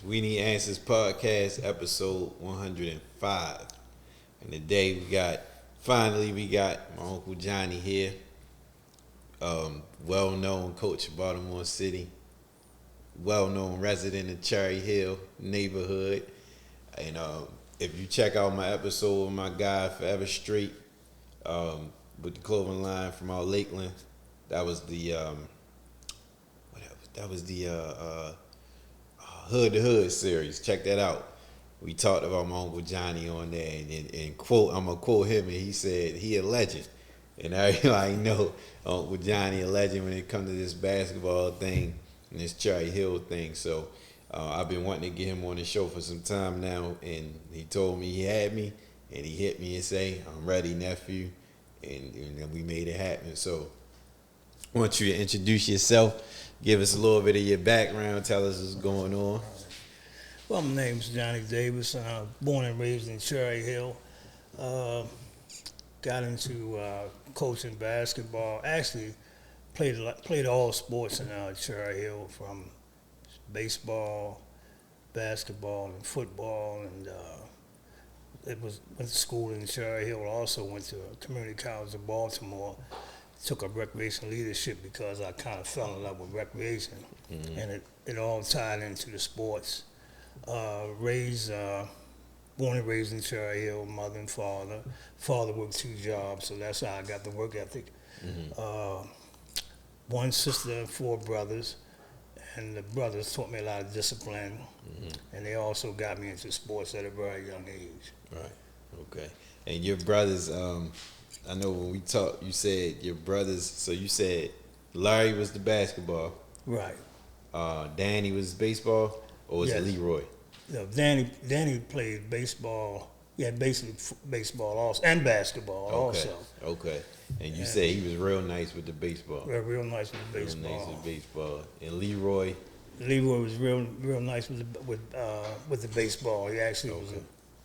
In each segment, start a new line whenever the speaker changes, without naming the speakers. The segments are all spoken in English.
We Need Answers podcast, episode 105. And today we got my Uncle Johnny here, well-known coach of Baltimore City, well-known resident of Cherry Hill neighborhood. And if you check out my episode with my guy, Forever Street, with the clothing line from out Lakeland, that was the Hood to Hood series. Check that out. We talked about my Uncle Johnny on there, and quote, I'm gonna quote him, and he said he a legend, and everybody know Uncle Johnny a legend when it comes to this basketball thing and this Cherry Hill thing. So I've been wanting to get him on the show for some time now, and he told me he had me, and he hit me and say, "I'm ready, nephew," and we made it happen. So I want you to introduce yourself. Give us a little bit of your background. Tell us what's going on.
Well, my name's Johnny Davis. I was born and raised in Cherry Hill. Got into coaching basketball. Actually, played all sports in Cherry Hill, from baseball, basketball, and football. And went to school in Cherry Hill. Also went to community college in Baltimore. Took up recreation leadership because I kind of fell in love with recreation, and it all tied into the sports. Born and raised in Cherry Hill, mother and father. Father worked 2 jobs, so that's how I got the work ethic. One sister and 4 brothers, and the brothers taught me a lot of discipline, and they also got me into sports at a very young age.
Right. Okay. And your brothers, I know when we talked, you said your brothers. So you said Larry was the basketball,
Right.
Danny was baseball, or was it
Yes.
Leroy?
No, Danny played baseball. Yeah, basically baseball also, and basketball
Okay.
also.
Okay. And you said he was real nice with the baseball.
Real nice with
Real
baseball.
nice with baseball. And Leroy.
Leroy was real nice with the baseball. He actually was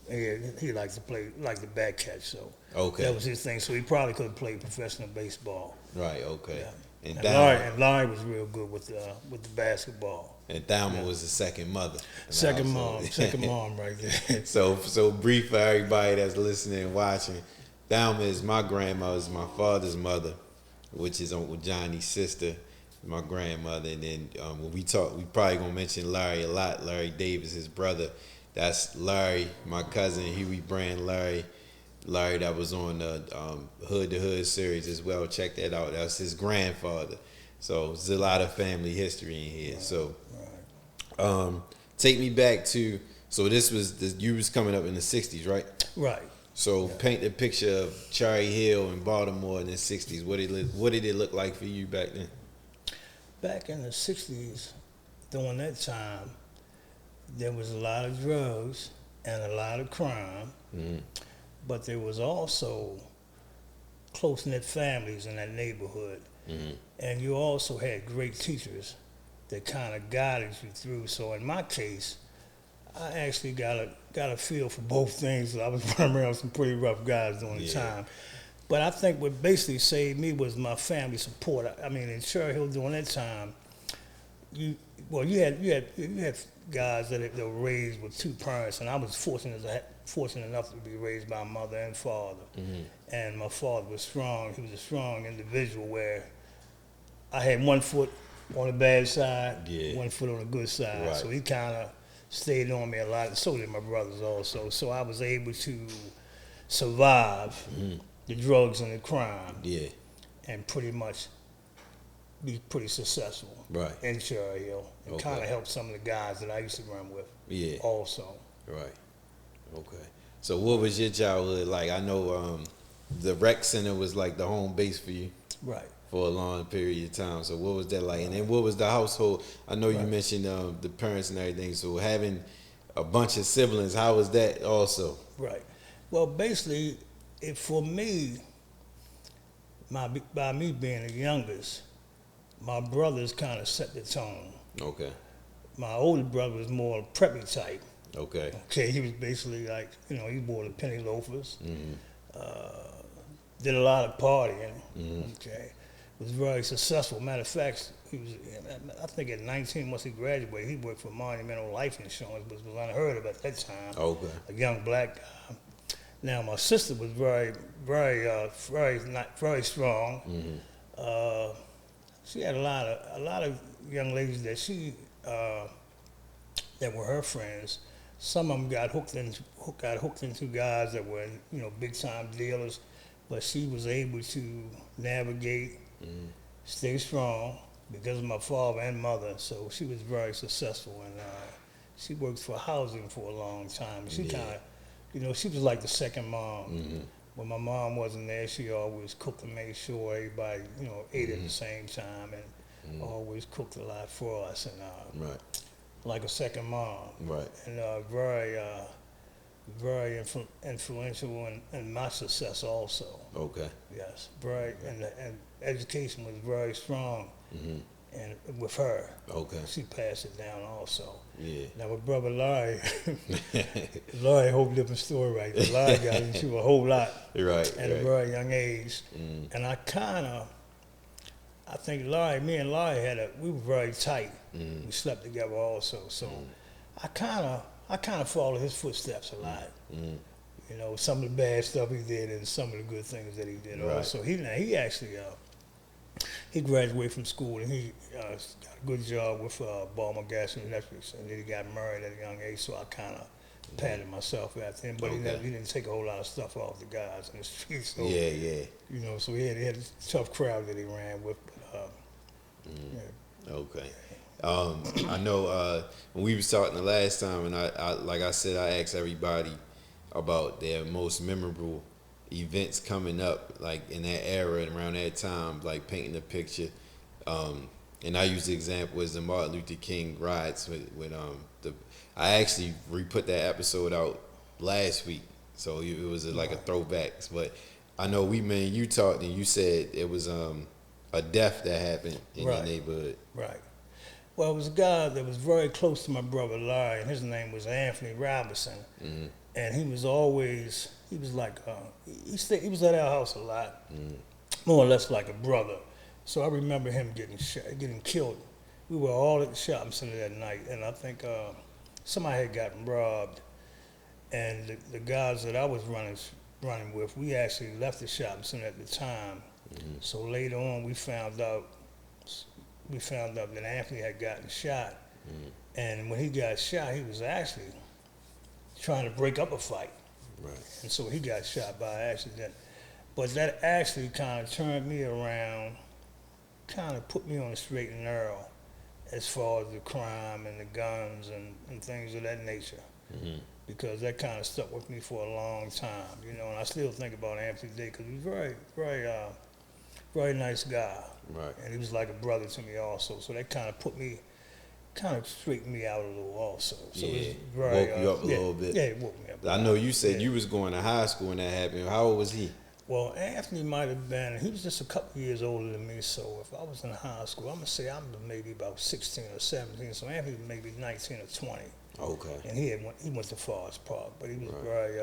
he liked to play the back catch, so
Okay.
that was his thing. So he probably could have played professional baseball.
Right. Okay.
Yeah.
And
And Larry was real good with the basketball.
And Thelma was the second mother.
Second mom right there.
So brief for everybody that's listening and watching. Thelma is my grandmother, my father's mother, which is Uncle Johnny's sister, my grandmother. And then when we talk, we probably gonna mention Larry a lot. Larry Davis, his brother. That's Larry, my cousin, Huey Brand Larry. Larry that was on the Hood to Hood series as well. Check that out. That's his grandfather. So there's a lot of family history in here. So take me back to, so you was coming up in the 60s, right?
Right.
So paint the picture of Cherry Hill and Baltimore in the 60s. What did it look like for you back then?
Back in the 60s, during that time, there was a lot of drugs and a lot of crime, but there was also close-knit families in that neighborhood. And you also had great teachers that kind of guided you through. So in my case, I actually got a feel for both things. I was running around with some pretty rough guys during the time. But I think what basically saved me was my family support. I mean, in Cherry Hill during that time, you had guys that were raised with 2 parents, and I was fortunate enough to be raised by a mother and father. And my father was strong. He was a strong individual where I had 1 foot on the bad side, 1 foot on the good side.
Right.
So he kind of stayed on me a lot, and so did my brothers also. So I was able to survive the drugs and the crime, and pretty much be pretty successful in Cherry Hill, and kind of help some of the guys that I used to run with also.
Right. Okay. So what was your childhood like? I know the rec center was like the home base for you.
Right.
For a long period of time. So what was that like? And then what was the household? I know you mentioned the parents and everything. So having a bunch of siblings, how was that also?
Right. Well, basically, for me, by me being the youngest, my brothers kind of set the tone.
Okay.
My older brother was more preppy type.
Okay.
Okay, he was basically like, he wore the penny loafers, did a lot of partying. Okay. was very successful. Matter of fact, he was, I think at 19, once he graduated, he worked for Monumental Life Insurance, which was unheard of at that time.
Okay.
A young black guy. Now, my sister was very, very strong. She had a lot of young ladies that that were her friends. Some of them got hooked into guys that were, big time dealers, but she was able to navigate, stay strong because of my father and mother. So she was very successful, and she worked for housing for a long time. She kind of, she was like the second mom. When my mom wasn't there, she always cooked and made sure everybody, ate at the same time, and always cooked a lot for us, and like a second mom.
Right.
And very influential in my success also.
Okay.
Yes, very, and education was very strong, and with her.
Okay.
She passed it down also.
Yeah.
Now with brother Larry, Larry, a whole different story right there. Larry got into a whole lot
Right.
at a very young age, and I think me and Larry we were very tight. We slept together also, so I kind of followed his footsteps a lot. Some of the bad stuff he did and some of the good things that he did also. He actually he graduated from school and he got a good job with Baltimore Gas and Electric, and then he got married at a young age. So I kind of patted myself after him, but he didn't take a whole lot of stuff off the guys in the streets. So, so he had a tough crowd that he ran with.
Okay. I know when we was talking the last time, and I like I said, I asked everybody about their most memorable events coming up, like in that era and around that time, like painting a picture. And I used the example as the Martin Luther King riots with I actually re-put that episode out last week, so it was like a throwback. But I know you talked and you said it was a death that happened in your neighborhood. Right.
Well, it was a guy that was very close to my brother Larry, and his name was Anthony Robinson. And he was like, he was at our house a lot, more or less like a brother. So I remember him getting killed. We were all at the shopping center that night, and I think somebody had gotten robbed. And the guys that I was running with, we actually left the shopping center at the time. So later on, we found out that Anthony had gotten shot. And when he got shot, he was actually trying to break up a fight.
Right.
And so he got shot by accident. But that actually kind of turned me around, kind of put me on the straight and narrow as far as the crime and the guns and things of that nature. Because that kind of stuck with me for a long time, and I still think about Anthony today because he was very, very, very nice guy.
Right.
And he was like a brother to me also. So that kind of straightened me out a little also. So it was
woke you up a little bit.
Yeah, it woke me up.
I know you said you was going to high school when that happened. How old was he?
Well, Anthony might have been, he was just a couple years older than me, so if I was in high school, I'm going to say I'm maybe about 16 or 17, so Anthony was maybe 19 or 20.
Okay.
And he went to Forest Park, but he was very,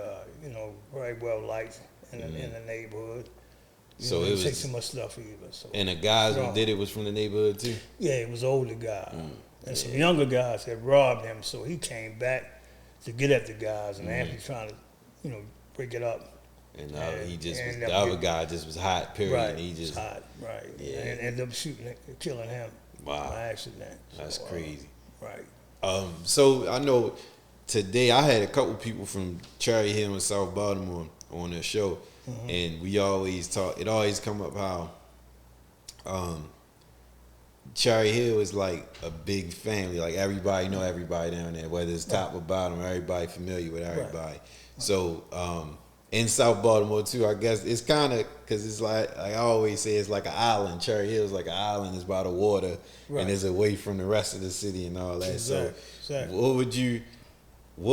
very well liked in the neighborhood.
So
it didn't take too much stuff either. So.
And the guys who did it was from the neighborhood too?
Yeah, it was older guy. And some younger guys had robbed him, so he came back to get at the guys, and Anthony trying to, break it up.
And the other guy just was hot, period.
Right,
and he just
hot, right. Yeah. And ended up killing him by accident.
That's crazy.
Right.
So I know today I had a couple people from Cherry Hill in South Baltimore on the show, and we always talk. It always come up how Cherry Hill is like a big family. Like everybody know everybody down there, whether it's top or bottom. Everybody familiar with everybody. Right. So in South Baltimore too, I guess it's kind of because it's like I always say it's like an island. Cherry Hill is like an island. It's by the water and it's away from the rest of the city and all that.
Exactly.
What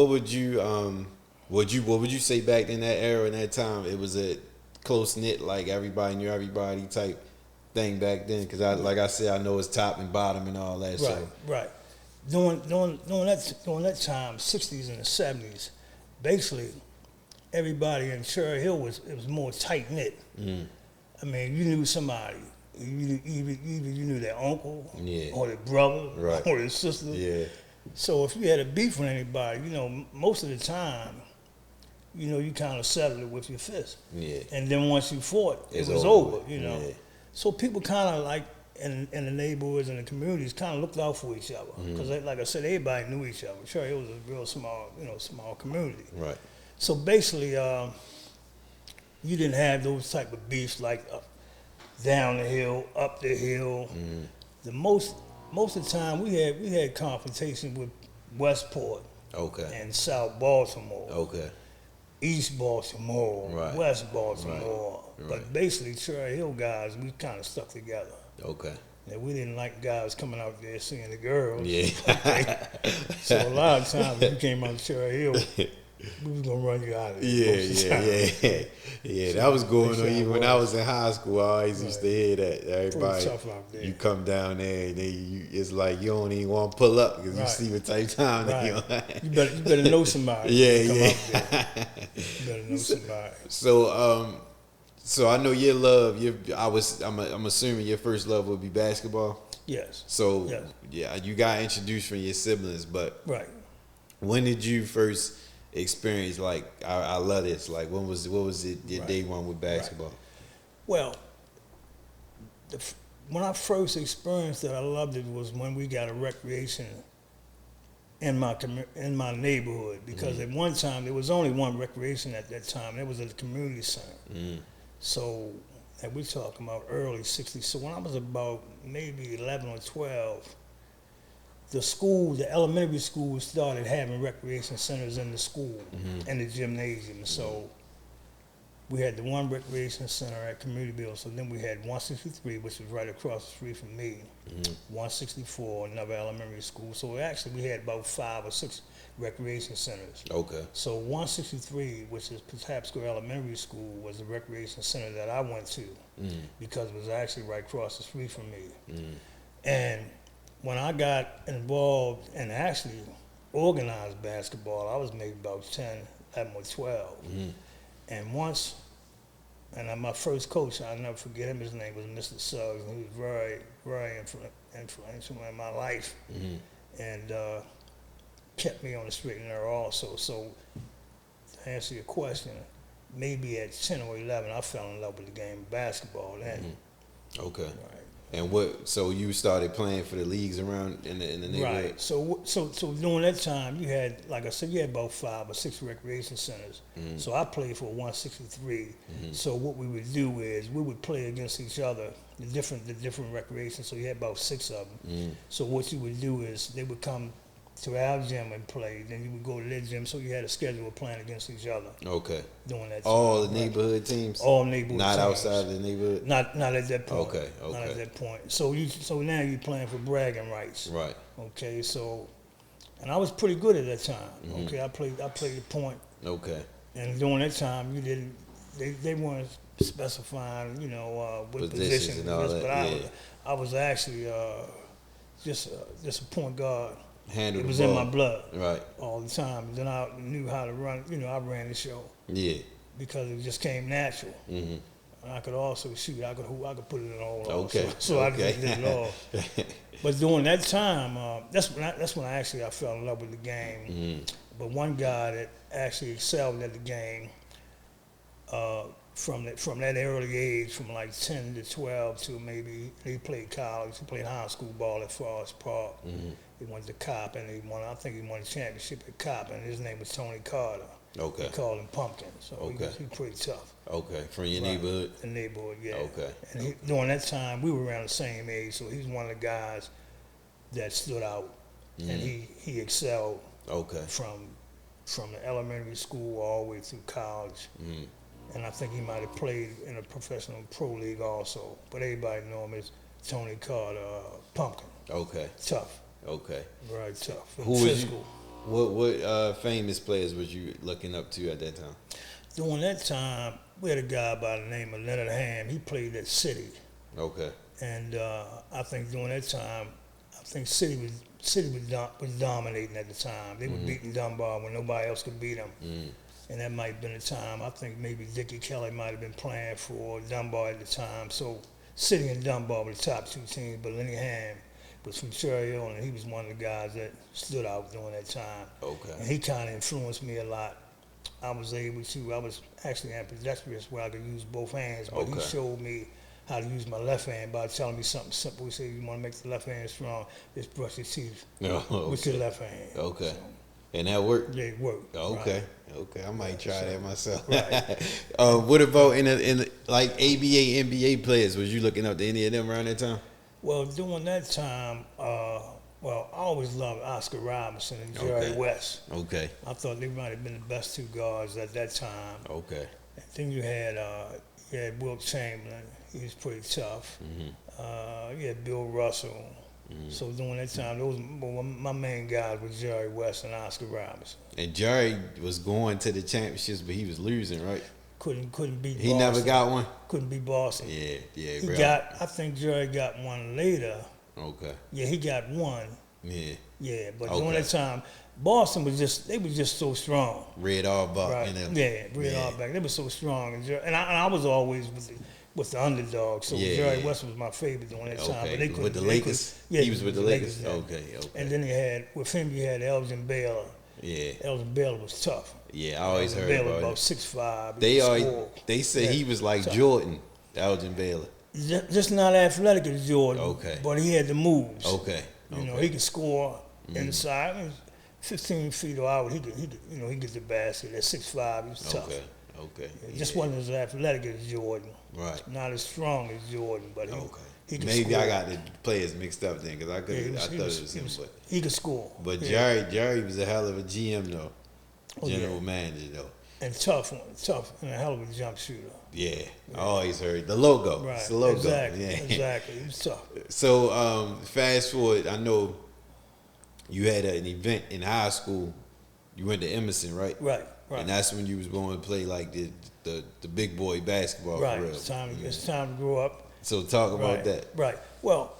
would you say back in that era, in that time? It was a close knit, like everybody knew everybody type thing back then. Because like I said, I know it's top and bottom and all that.
Right. During that time, 60s and the 70s, basically everybody in Cherry Hill was more tight knit. I mean, you knew somebody either you knew their uncle
Yeah.
or their brother
Right.
or their sister.
Yeah.
So if you had a beef with anybody, most of the time, you kind of settled it with your fist.
Yeah.
And then once you fought,
It's
it was
over.
over,
Yeah.
So people kind of like in the neighborhoods and the communities kind of looked out for each other.
Mm-hmm.
Because like I said, everybody knew each other. Sure, it was a real small community.
Right.
So basically, you didn't have those type of beefs like down the hill, up the hill.
Mm-hmm.
The most of the time we had confrontation with Westport
Okay.
and South Baltimore,
Okay.
East Baltimore,
Right.
West Baltimore.
Right.
But basically, Cherry Hill guys, we kind of stuck together.
Okay.
And we didn't like guys coming out there seeing the girls.
Yeah.
Okay? So a lot of times when you came out of Cherry Hill, we was gonna run you out of there.
Yeah. That was going on even when I was in high school. I always used to hear that everybody.
Pretty tough out there.
You come down there and it's like you don't even want to pull up because
Right.
you see what type of time they on.
You better know somebody.
Yeah,
Come
yeah.
out there. You better know somebody.
So I know your love. I'm assuming your first love would be basketball.
Yes.
So
Yes.
yeah, you got introduced from your siblings, but
Right.
when did you first experience like I love this? Like what was it your
Right.
day one with basketball?
Well, when I first experienced it, I loved it was when we got a recreation in my neighborhood because at one time there was only one recreation at that time. It was at the community center.
Mm.
So, and we're talking about early '60s. So when I was about maybe 11 or 12, the elementary school started having recreation centers in the school, in the gymnasium. So we had the one recreation center at Community Building. So then we had 163, which was right across the street from me, 164, another elementary school. So actually we had about 5 or 6 recreation centers.
Okay.
So 163, which is Patapsco Elementary School, was the recreation center that I went to because it was actually right across the street from me. And when I got involved and actually organized basketball, I was maybe about 10, 11 or 12. And my first coach, I'll never forget him, his name was Mr. Suggs, and he was very, very influential in my life. And kept me on the straight and narrow also. So to answer your question, maybe at 10 or 11, I fell in love with the game of basketball then.
Okay.
Right.
And so you started playing for the leagues around in the neighborhood?
Right. So during that time, you had, like I said, you had about 5 or 6 recreation centers. So I played for 163. So what we would do is we would play against each other, the different recreations. So you had about 6 of them. So what you would do is they would come to our gym and play. Then you would go to their gym. So you had a schedule of playing against each other.
Okay.
During that time.
All the neighborhood teams?
All neighborhood
Not
teams.
outside the neighborhood?
Not at that point.
Okay.
Not at that point. So now you're playing for bragging rights.
Right.
Okay, so, and I was pretty good at that time. Okay, I played the point.
Okay.
And during that time, they weren't specifying, what position
and all that,
but I was actually just a point guard.
Handle
It was
the ball.
in my blood.
Right.
All the time. Then I knew how to run. I ran the show.
Yeah.
Because it just came natural. And I could also shoot. I could put it in all.
Okay.
So I just did it all. But during that time, that's when I fell in love with the game. But one guy that actually excelled at the game from that early age, from like 10 to 12 to maybe he played college. He played high school ball at Forest Park. He went to Cop, and I think he won a championship at Cop, and his name was Tony Carter.
Okay.
They called him Pumpkin, so he was pretty tough.
Okay, from your
Right.
neighborhood?
The neighborhood, yeah.
Okay.
And during that time, we were around the same age, so he's one of the guys that stood out, and he excelled
Okay.
from the elementary school all the way through college. And I think he might have played in a professional pro league also, but everybody know him as Tony Carter, Pumpkin.
Okay.
Tough.
Okay.
Very tough.
Who was
Physical.
What famous players was you looking up to at that time?
During that time, we had a guy by the name of Leonard Ham. He played at City.
Okay.
And I think during that time, City was dominating at the time. They were beating Dunbar when nobody else could beat them. And that might have been the time. I think maybe Dickie Kelly might have been playing for Dunbar at the time. So City and Dunbar were the top two teams, but Lenny Ham was from Cherry Hill, and he was one of the guys that stood out during that time.
Okay.
And he kind of influenced me a lot. I was actually ambidextrous where I could use both hands, but he showed me how to use my left hand by telling me something simple. He said, you want to make the left hand strong, just brush your teeth with your left hand.
Okay.
So,
and that worked?
Yeah, it worked.
Okay.
Right.
Okay. I might try that myself.
Right.
What about in like ABA, NBA players? Was you looking up to any of them around that time?
Well, during that time, I always loved Oscar Robinson and Jerry West.
Okay.
I thought they might have been the best two guards at that time.
Okay.
And then you had Wilt Chamberlain. He was pretty tough. Mm-hmm. You had Bill Russell. Mm-hmm. So during that time, my main guys were Jerry West and Oscar Robinson.
And Jerry was going to the championships, but he was losing, right?
Couldn't beat Boston.
He never got one?
Couldn't beat Boston.
Yeah.
I think Jerry got one later.
Okay.
Yeah, he got one.
Yeah.
Yeah, but during that time, Boston was just so strong.
Red Auerbach.
Right. Red Auerbach. They were so strong. And I was always with the underdog. So Jerry West was my favorite during that time. But they
with the Lakers? He was with the Lakers? Okay.
And then with him you had Elgin Baylor.
Yeah.
Elgin Baylor was tough.
Yeah, I always heard
Baylor
about
6'5".
They say he was like Jordan, Elgin Baylor.
Just not athletic as Jordan.
Okay.
But he had the moves.
Okay.
You know, he could score inside. I mean, 15 feet or out, he could get the basket. At 6'5", he was tough.
Okay.
Just wasn't as athletic as Jordan.
Right.
Not as strong as Jordan, but he could
Maybe
score.
I got the players mixed up then, because I thought it was him. But
he could score.
But Jerry was a hell of a GM though, general manager though,
and tough, and a hell of a jump shooter.
Yeah, I always heard the logo.
Right.
It's the logo.
Exactly. He was tough.
So fast forward, I know you had an event in high school. You went to Emerson, right?
Right.
And that's when you was going to play like the big boy basketball.
Right.
For real.
It's time to grow up.
So talk about that.
Right. Well,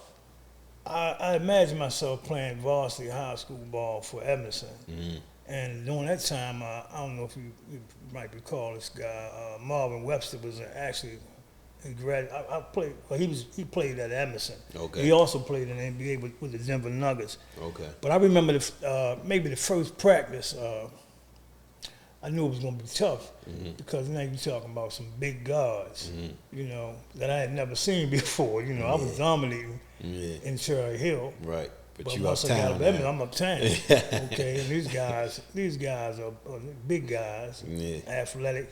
I imagine myself playing varsity high school ball for Emerson. Mm-hmm. And during that time, I don't know if you might recall this guy, Marvin Webster was actually he played. Well, he played at Emerson.
Okay.
He also played in the NBA with the Denver Nuggets.
Okay.
But I remember maybe the first practice. I knew it was going to be tough because now you're talking about some big guards, that I had never seen before. I was dominating in Cherry Hill.
Right. But you
once
uptown.
I got Emerson, I'm uptown. Okay, and these guys are big guys, athletic.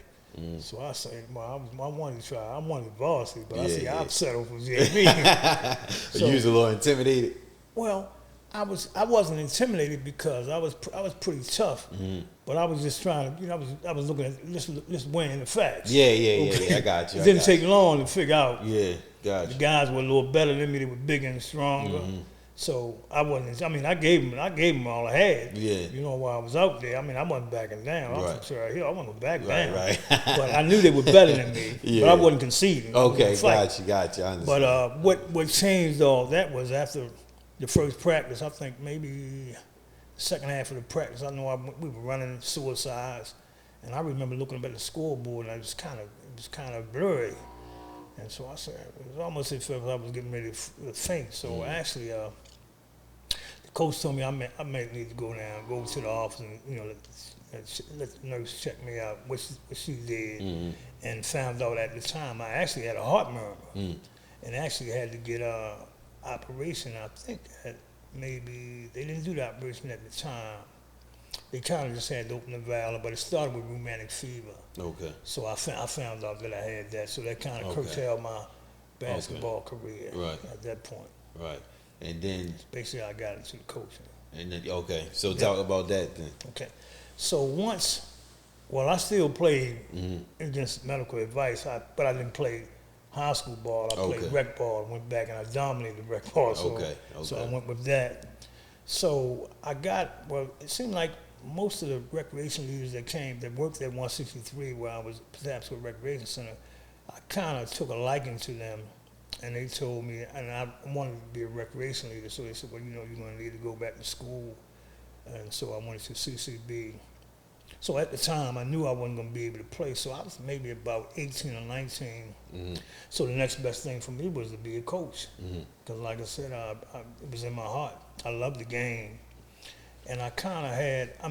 So I said, well, I wanted to try. I wanted varsity, but I'll settle for JV.
So you was a little intimidated?
Well, I wasn't intimidated because I was pretty tough, but I was just trying to, I was looking at just weighing the facts.
Yeah, I got you.
It didn't take long to figure out.
Yeah, got you.
The guys were a little better than me. They were bigger and stronger. So I wasn't. I mean, I gave them all I had.
Yeah.
While I was out there, I mean, I wasn't backing down. I was from Cherry Hill. I wasn't back down.
Right.
But I knew they were better than me. But I wasn't conceding.
Okay, got you. I understand.
But what changed all that was after the first practice. I think maybe the second half of the practice. I know we were running suicides, and I remember looking up at the scoreboard, and it was kind of blurry. And so I said, it was almost as if I was getting ready to faint. So actually, the coach told me I might need to go to the office and let the nurse check me out, what she did, and found out at the time I actually had a heart murmur, and actually had to get a operation. I think that maybe they didn't do the operation at the time. They kind of just had to open the valve, but it started with rheumatic fever. Okay. So I found out that I had that, so that kind of curtailed my basketball career at that point.
Right. And then
basically I got into the coaching.
And then so talk about that then.
Okay. So I still played against medical advice, but I didn't play high school ball. I played rec ball. I went back and I dominated rec ball. So, so I went with that. So it seemed like most of the recreation leaders that worked at 163, where I was perhaps with Recreation Center, I kind of took a liking to them, and they told me, and I wanted to be a recreation leader, so they said, well, you're going to need to go back to school, and so I went to CCB. So at the time, I knew I wasn't going to be able to play. So I was maybe about 18 or 19. So the next best thing for me was to be a coach. Because like I said, it was in my heart. I loved the game. And I kind of had, I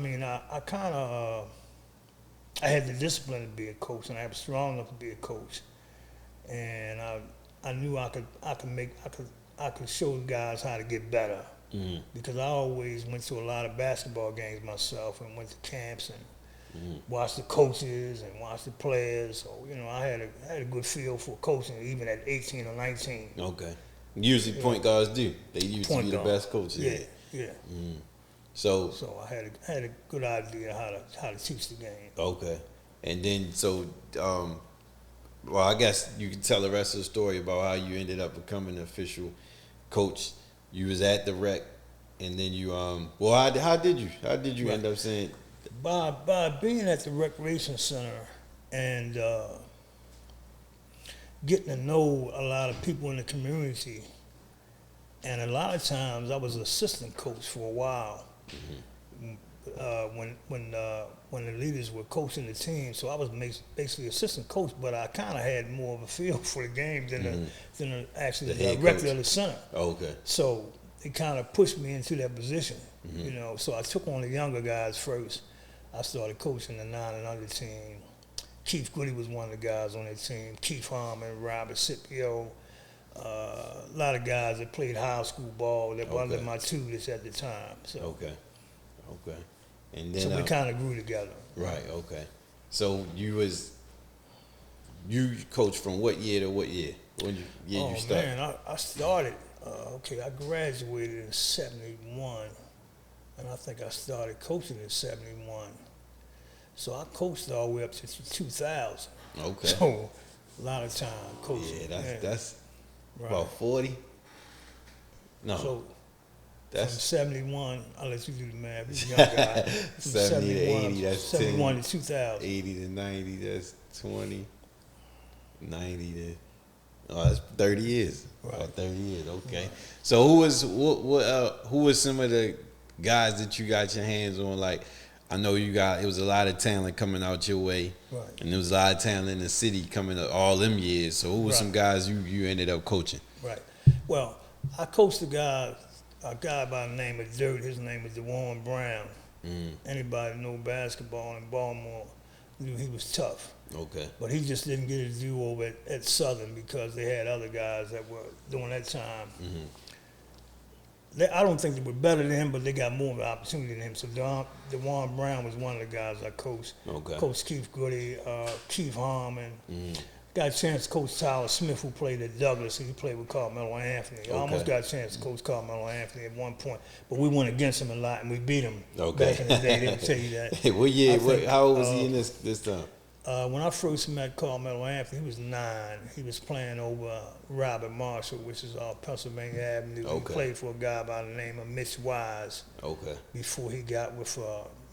had the discipline to be a coach, and I was strong enough to be a coach. And I knew I could show guys how to get better. Because I always went to a lot of basketball games myself and went to camps and watched the coaches and watched the players. So, I had a good feel for coaching even at 18 or 19.
Okay. Usually point guards do. They used to be the best coaches.
Yeah.
So
I had a good idea how to teach the game.
Okay. And then well, I guess you can tell the rest of the story about how you ended up becoming an official coach. You was at the rec, and then you how did you end up saying?
By being at the recreation center and getting to know a lot of people in the community, and a lot of times I was assistant coach for a while. When the leaders were coaching the team, so I was basically assistant coach, but I kind of had more of a feel for the game than the director of the center.
Okay.
So it kind of pushed me into that position, So I took on the younger guys first. I started coaching the 9 and under team. Keith Goody was one of the guys on that team. Keith Harmon, Robert Scipio, a lot of guys that played high school ball that were under my tutors at the time. So.
Okay. And then
we kind of grew together.
Right. Okay. So you coached from what year to what year? You started?
Man, I started. I graduated in '71, and I think I started coaching in '71. So I coached all the way up to 2000.
Okay.
So a lot of time coaching.
Yeah, that's about 40. No.
So
that's
from 71, I'll let you do the math. You're a young guy.
70 to 80, that's
71
10.
to 2000.
80 to 90, that's 20. 90 to, that's 30 years.
Right.
About 30 years, okay.
Right.
So who was some of the guys that you got your hands on? Like, I know it was a lot of talent coming out your way.
Right.
And there was a lot of talent in the city coming up all them years. So who were some guys you ended up coaching?
Right. Well, I coached a guy by the name of Dirt. His name is DeWarren Brown. Anybody know basketball in Baltimore knew he was tough.
Okay.
But he just didn't get his due over at Southern because they had other guys that were during that time. I don't think they were better than him, but they got more of an opportunity than him. So DeWarren Brown was one of the guys I coached.
Okay.
Coached Keith Goody, Keith Harmon. Got a chance to coach Tyler Smith, who played at Douglas. He played with Carmelo Anthony. I almost got a chance to coach Carmelo Anthony at one point, but we went against him a lot and we beat him back in the day. They didn't tell you that.
What year? How old was he in this time?
When I first met Carmelo Anthony, he was 9. He was playing over Robert Marshall, which is Pennsylvania Avenue.
Okay.
He played for a guy by the name of Mitch Wise.
Okay.
Before he got with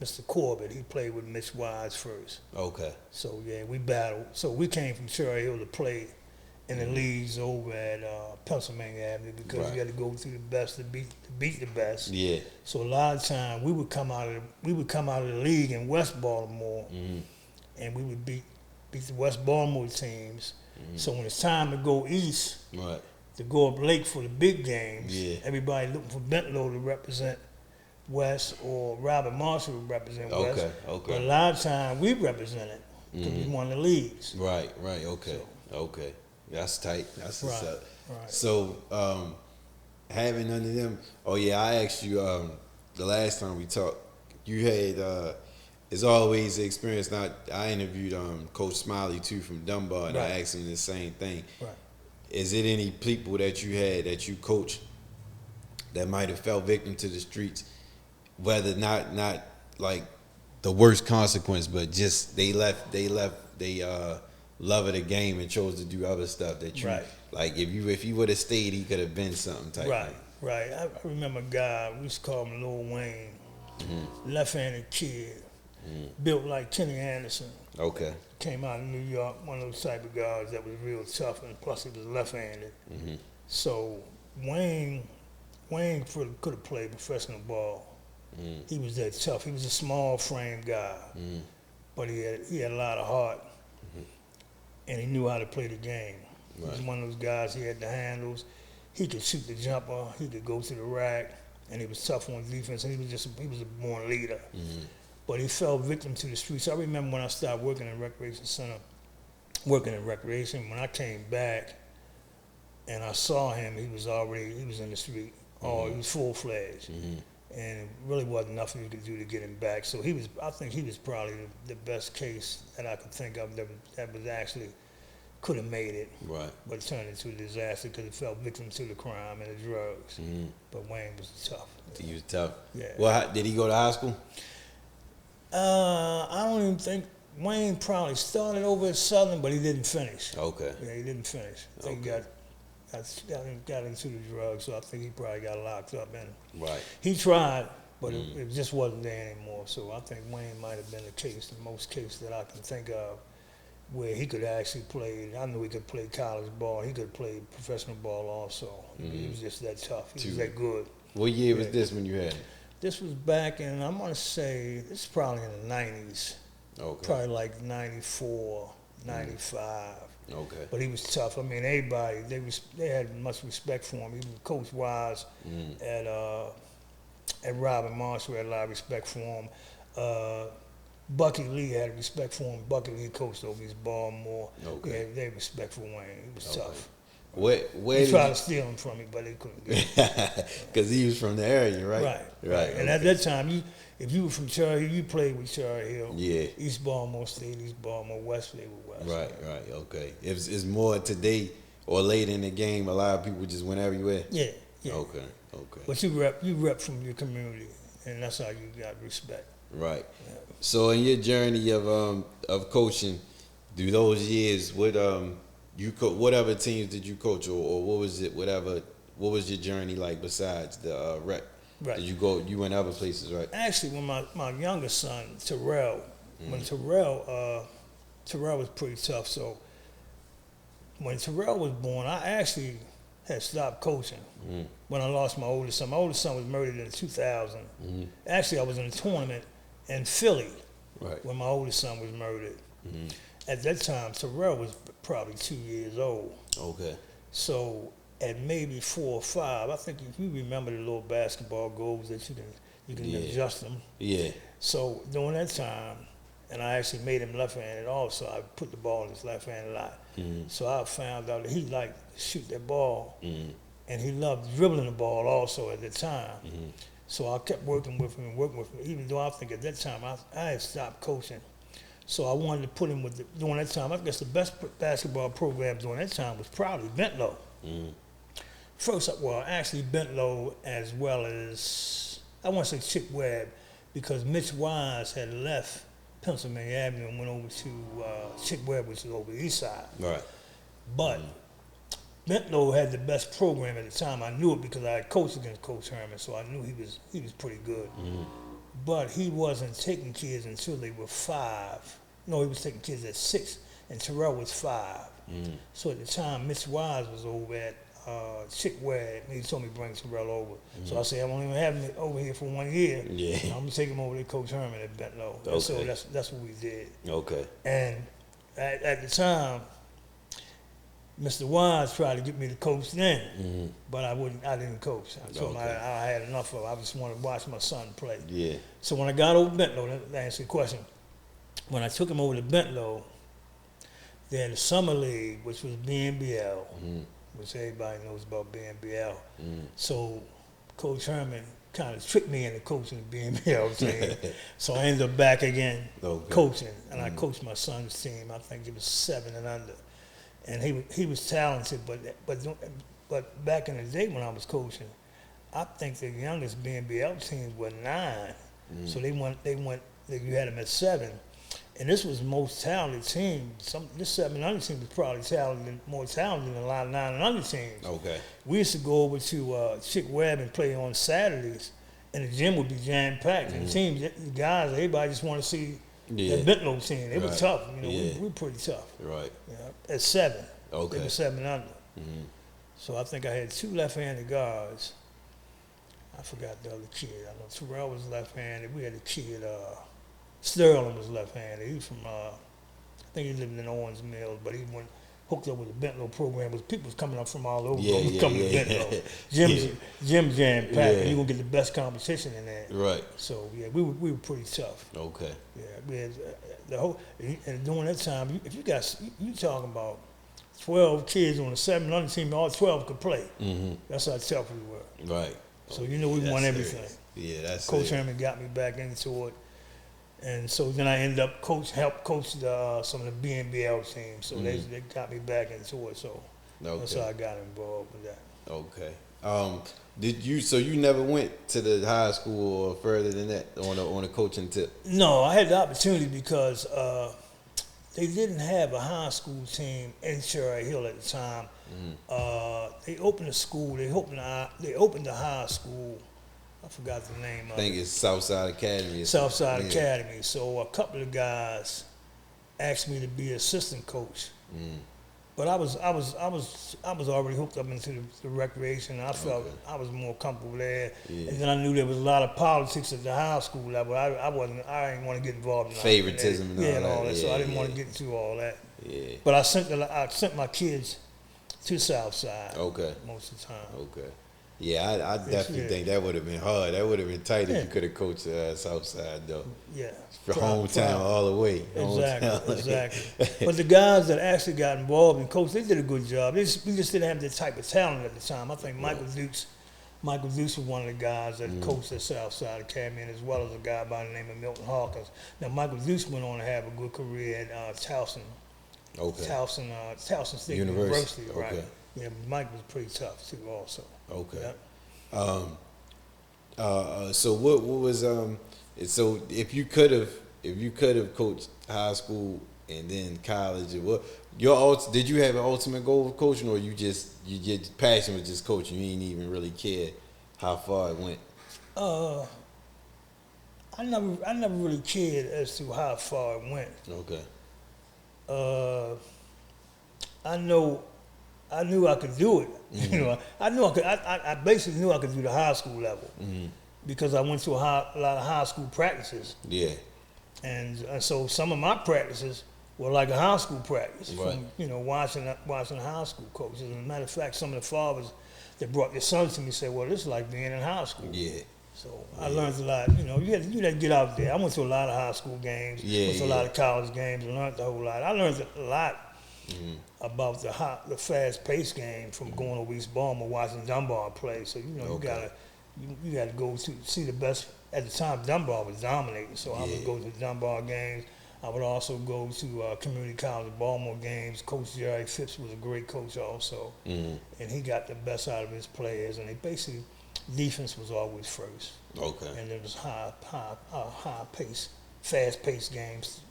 Mr. Corbett, he played with Mitch Wise first.
Okay.
So yeah, we battled. So we came from Cherry Hill to play in the leagues over at Pennsylvania Avenue because you got to go through the best to beat the best.
Yeah.
So a lot of time we would come out of the league in West Baltimore. And we would beat the West Baltimore teams. So when it's time to go east, to go up lake for the big games, everybody looking for Bentlow to represent West or Robert Marshall to represent West.
Okay.
But a lot of time we represented because we won the leagues.
Right. Okay. Okay. That's tight. That's what's up.
Right.
So having under them, I asked you the last time we talked, you had it's always the experience. Now, I interviewed Coach Smiley too from Dunbar, and I asked him the same thing.
Right.
Is it any people that you had that you coached that might have fell victim to the streets, whether not like the worst consequence, but just they left love of the game and chose to do other stuff that you like. If he would have stayed, he could have been something type.
Right. I remember a guy we used to call him Lil Wayne, left-handed kid. Built like Kenny Anderson. Okay. Came out of New York, one of those type of guys that was real tough, and plus he was left-handed. So Wayne could have played professional ball. He was that tough. He was a small frame guy, but he had a lot of heart, and he knew how to play the game. He was one of those guys. He had the handles. He could shoot the jumper. He could go to the rack, and he was tough on defense. And he was a born leader. But he fell victim to the streets. I remember when I started working in recreation center, working in recreation. When I came back, and I saw him, he was in the street. He was full-fledged. And it really wasn't nothing you could do to get him back. So I think he was probably the best case that I could think of that was actually could have made it.
Right.
But it turned into a disaster because it fell victim to the crime and the drugs. But Wayne was tough.
He was tough.
Yeah.
Well, did he go to high school?
I don't even think Wayne probably started over at Southern, but he didn't finish.
Okay.
Yeah, he didn't finish. I think he got into the drugs, so I think he probably got locked up in it.
Right.
He tried, but it just wasn't there anymore. So I think Wayne might have been the most case that I can think of where he could actually play. I knew he could play college ball. He could play professional ball also. He was just that tough. He was that good.
What year was this when you had him?
This was back in, I'm going to say, this is probably in the 90s.
Okay.
Probably like 94, 95.
Okay.
But he was tough. I mean, everybody, they had much respect for him. Even Coach Wise at Robin Marshall had a lot of respect for him. Bucky Lee had respect for him. Bucky Lee coached over his Baltimore.
Okay.
They had respect for Wayne. He was tough.
Where
they tried to steal him from me, but they couldn't get him.
Because he was from the area, right?
Right. And at that time, if you were from Cherry Hill, you played with Cherry Hill.
Yeah.
East Baltimore State, East Baltimore, West played with West.
Right, okay. It's more today or later in the game, a lot of people just went everywhere?
Yeah.
Okay.
But you rep from your community, and that's how you got respect.
Right.
Yeah.
So in your journey of coaching, through those years, whatever teams did you coach, or what was it? What was your journey like besides the rec?
Right.
Did you go? You went other places, right?
Actually, when my youngest son Terrell, when Terrell was pretty tough. So when Terrell was born, I actually had stopped coaching when I lost my oldest son. My oldest son was murdered in 2000. Actually, I was in a tournament in Philly when my oldest son was murdered. At that time, Terrell was probably 2 years old.
Okay.
So at maybe 4 or 5, I think if you remember the little basketball goals that you can adjust them.
Yeah.
So during that time, and I actually made him left-handed also. I put the ball in his left hand a lot. So I found out that he liked to shoot that ball, and he loved dribbling the ball also at the time. So I kept working with him, even though I think at that time I had stopped coaching. So I wanted to put him during that time, I guess the best basketball program during that time was probably Bentlow. First, actually Bentlow as well as, I want to say Chick Webb, because Mitch Wise had left Pennsylvania Avenue and went over to Chick Webb, which is over the east side.
Right.
But Bentlow had the best program at the time. I knew it because I had coached against Coach Herman, so I knew he was pretty good. But he wasn't taking kids until they were 5. No, he was taking kids at 6, and Terrell was 5. So at the time, Mitch Wise was over at Chick Webb, and he told me to bring Terrell over. So I said, I'm only going to have him over here for 1 year.
Yeah.
I'm going to take him over to Coach Herman at Bentlow.
Okay.
So that's what we did.
Okay.
And at the time, Mr. Wise tried to get me to coach then, but I didn't coach. I told him I had enough of it. I just wanted to watch my son play. Yeah. So when I got over Bentlow, to answer your question, when I took him over to Bentlow, they had the summer league, which was BNBL, which everybody knows about BNBL. So Coach Herman kind of tricked me into coaching the BNBL team. So I ended up back again coaching, and I coached my son's team. I think it was 7 and under. And he was talented, but back in the day when I was coaching, I think the youngest BNBL teams were 9. So they went. You had them at 7, and this was the most talented team. This 7 and under team was probably more talented than a lot of 9 and under teams. Okay. We used to go over to Chick Webb and play on Saturdays, and the gym would be jam packed. And the guys, everybody just want to see. The Bentlow team, they were tough. We were pretty tough. Right. At 7. Okay. They were 7 under. So I think I had 2 left-handed guards. I forgot the other kid. I know Terrell was left-handed. We had a kid, Sterling was left-handed. He was from, I think he lived in Owens Mills, but he went hooked up with the Bentlow program. Was people was coming up from all over.
Yeah,
was coming to Bentlow. Gym jam packed.
Yeah.
And you gonna get the best competition in there.
Right.
So yeah, we were pretty tough.
Okay.
Yeah, we had the whole, and during that time, if you got you talking about 12 kids on a 700 team, all 12 could play.
Mm-hmm.
That's how tough we were.
Right.
So you know we
That's
won
serious.
everything.
Yeah, that's
Coach
it.
Herman got me back into it, and so then I ended up help coach some of the BNBL teams. So they got me back into it. So that's how I got involved with that.
Okay. So you never went to the high school or further than that on a coaching tip?
No, I had the opportunity because they didn't have a high school team in Cherry Hill at the time. They opened a school. They opened the high school. I forgot the name of it.
I think it's Southside Academy.
Southside Academy. So a couple of guys asked me to be assistant coach, but I was already hooked up into the recreation. I felt I was more comfortable there, and then I knew there was a lot of politics at the high school level. I didn't want to get involved in
Favoritism
and all that.
Yeah,
so I didn't want to get into all that.
Yeah.
But I sent my kids to Southside.
Okay.
Most of the time.
Okay. Yeah, I definitely think that would have been hard. That would have been tight if you could have coached Southside though.
Yeah.
For hometown all the way.
Exactly. But the guys that actually got involved and coached, they did a good job. We just didn't have the type of talent at the time. I think Michael Dukes was one of the guys that coached at Southside Academy, and as well as a guy by the name of Milton Hawkins. Now Michael Dukes went on to have a good career at Towson. Okay. Towson State University, right? Okay. Yeah, Mike was pretty tough too, also.
Okay.
Yep.
So what was so if you could have coached high school and then college, did you have an ultimate goal of coaching, or you get passion with just coaching? You ain't even really care how far it went.
I never really cared as to how far it went.
Okay.
I knew I could do it. You know, I knew I could. I basically knew I could do the high school level because I went to a lot of high school practices.
Yeah.
And so some of my practices were like a high school practice
right.
from watching high school coaches. As a matter of fact, some of the fathers that brought their sons to me said, "Well, this is like being in high school."
Yeah.
So I learned a lot. You had to get out there. I went to a lot of high school games. Went to a lot of college games and learned a whole lot. I learned a lot about the fast-paced game from going over East Baltimore, watching Dunbar play. So you gotta go to see the best. At the time, Dunbar was dominating. So I would go to Dunbar games. I would also go to Community College of Baltimore games. Coach Jerry Phipps was a great coach also, and he got the best out of his players. And they basically defense was always first. Okay. And it was high-paced, fast-paced games,